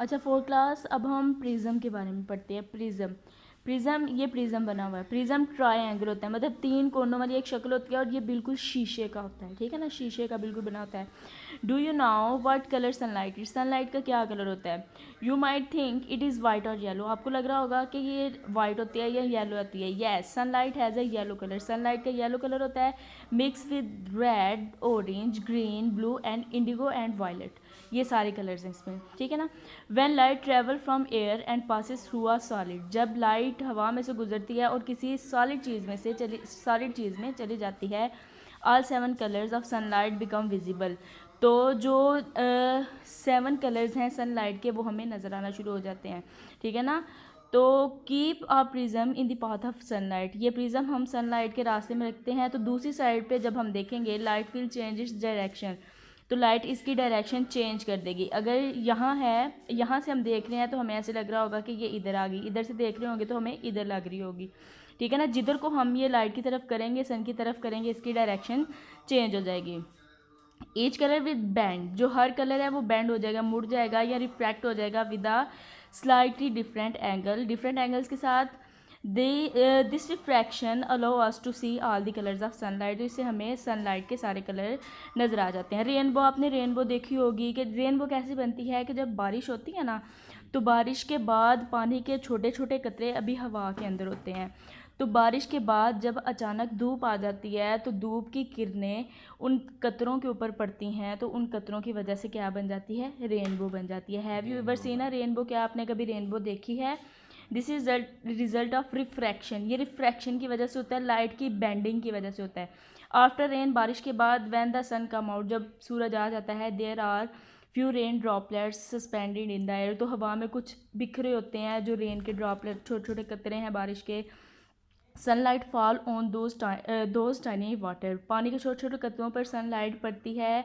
अच्छा, fourth class, अब हम प्रिज्म के बारे में पढ़ते हैं। प्रिज्म, प्रिज्म, ये प्रिज्म बना हुआ है। प्रिज्म ट्रायंगल होता है, मतलब 3 कोनों वाली एक शक्ल होती है और ये बिल्कुल शीशे का होता है, ठीक है ना, शीशे का बिल्कुल बना होता है। Do you now what colour sunlight is, sunlight का क्या कलर होता है? You might think it is white और येलो, आपको लग रहा होगा कि ये वाइट होती है या येलो होती है। Yes, sunlight has a yellow colour, sunlight का येलो कलर होता है, mix with red, orange, green, blue and indigo and violet, ये सारे कलर्स हैं इसमें, ठीक है ना। When light travel from air and passes through a solid, जब लाइट हवा में से गुजरती है और किसी सॉलिड चीज़ में चली जाती है, all 7 colours of sunlight become visible, तो जो 7 कलर्स हैं सनलाइट के वो हमें नज़र आना शुरू हो जाते हैं, ठीक है ना। तो keep a prism in the path of sunlight, ये प्रिज्म हम सनलाइट के रास्ते में रखते हैं, तो दूसरी साइड पे जब हम देखेंगे light will change its direction, तो लाइट इसकी डायरेक्शन चेंज कर देगी। अगर यहाँ है, यहाँ से हम देख रहे हैं तो हमें ऐसे लग रहा होगा कि ये इधर आ गई, इधर से देख रहे होंगे तो हमें इधर लग रही होगी, ठीक है ना। जिधर को हम ये लाइट की तरफ करेंगे, सन की तरफ करेंगे, इसकी डायरेक्शन चेंज हो जाएगी। ईच कलर विद बैंड, जो हर कलर है वो बैंड हो जाएगा, मुड़ जाएगा या रिफ्रैक्ट हो जाएगा with a slightly different angle, different angles के साथ। This refraction allow us to see all the colours of sunlight, तो इससे हमें सनलाइट के सारे कलर नज़र आ जाते हैं। रेनबो, आपने रेनबो देखी होगी कि रेनबो कैसे बनती है कि जब बारिश होती है ना, तो बारिश के बाद पानी के छोटे छोटे कतरे अभी हवा के अंदर होते हैं, तो बारिश के बाद जब अचानक धूप आ जाती है तो धूप की किरणें उन कतरों के ऊपर पड़ती हैं, तो उन कतरों की वजह से क्या बन जाती है? रेनबो बन जाती है। Have you ever seen a rainbow, क्या आपने कभी रेनबो देखी है? This is the result of refraction, ये रिफ्रैक्शन की वजह से होता है, लाइट की बेंडिंग की वजह से होता है। आफ्टर रेन, बारिश के बाद, when the sun come out, जब सूरज आ जाता है, there are few rain droplets suspended in the air, तो हवा में कुछ बिखरे होते हैं जो रेन के ड्रॉपलेट, छोटे छोटे कतरे हैं बारिश के। Sunlight fall on those tiny water, पानी के छोटे छोटे कतरों पर सनलाइट पड़ती है,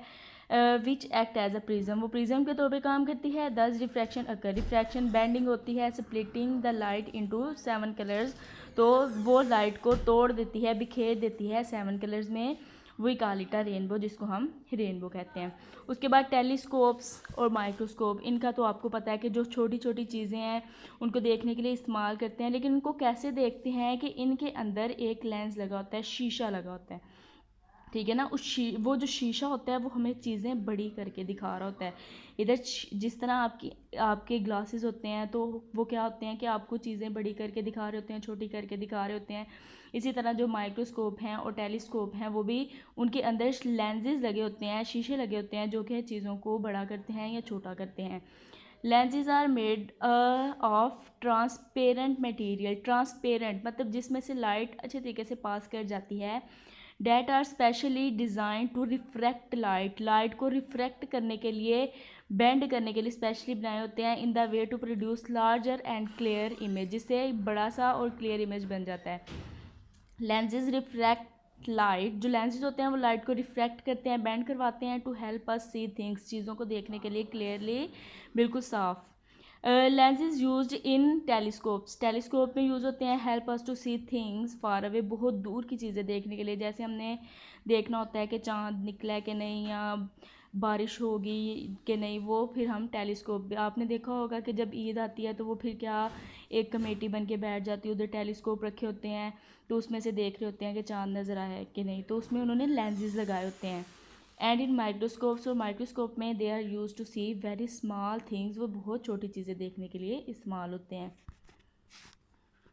which act as a prism, वो प्रिज्म के तौर पे काम करती है। दस रिफ्रैक्शन अकर, रिफ्रैक्शन बेंडिंग होती है, splitting the light into 7 colours, तो वो लाइट को तोड़ देती है, बिखेर देती है 7 कलर्स में, वही कालिटा रेनबो, जिसको हम रेनबो कहते हैं। उसके बाद टेलीस्कोप्स और माइक्रोस्कोप, इनका तो आपको पता है कि जो छोटी छोटी चीज़ें हैं उनको देखने के लिए इस्तेमाल करते हैं, लेकिन उनको कैसे देखते हैं कि इनके अंदर एक लेंस लगा होता है, शीशा लगा होता है, ठीक है ना। वो जो शीशा होता है वो हमें चीज़ें बड़ी करके दिखा रहा होता है। इधर जिस तरह आपके ग्लासेस होते हैं तो वो क्या होते हैं कि आपको चीज़ें बड़ी करके दिखा रहे होते हैं, छोटी करके दिखा रहे होते हैं। इसी तरह जो माइक्रोस्कोप हैं और टेलीस्कोप हैं वो भी, उनके अंदर लेंसेज लगे होते हैं, शीशे लगे होते हैं जो कि चीज़ों को बड़ा करते हैं या छोटा करते हैं। Lenses are made of transparent material, transparent मतलब जिसमें से लाइट अच्छे तरीके से पास कर जाती है। That are specially design to refract light, light को रिफ्रैक्ट करने के लिए, बेंड करने के लिए स्पेशली बनाए होते हैं, in the way to produce larger and clear image, जिससे बड़ा सा और क्लियर इमेज बन जाता है। लेंसेज रिफ्रैक्ट लाइट, जो लेंसेज होते हैं वो लाइट को रिफ्रैक्ट करते हैं, बेंड करवाते हैं, to help us see things, चीज़ों को देखने के लिए क्लियरली, बिल्कुल साफ। Lenses used in telescopes, telescope में यूज़ होते हैं, help us to see things far away, बहुत दूर की चीज़ें देखने के लिए, जैसे हमने देखना होता है कि चांद निकला है कि नहीं या बारिश होगी कि नहीं, वो फिर हम टेलीस्कोप, आपने देखा होगा कि जब ईद आती है तो वो फिर क्या, एक कमेटी बन के बैठ जाती है, उधर टेलीस्कोप रखे होते हैं, तो उसमें से देख रहे होते हैं कि चांद नज़र आया है कि नहीं, तो उसमें उन्होंने लेंसेज लगाए होते हैं। एंड इन माइक्रोस्कोप्स, और माइक्रोस्कोप में they are use to see very small things, वो बहुत छोटी चीज़ें देखने के लिए इस्तेमाल होते हैं।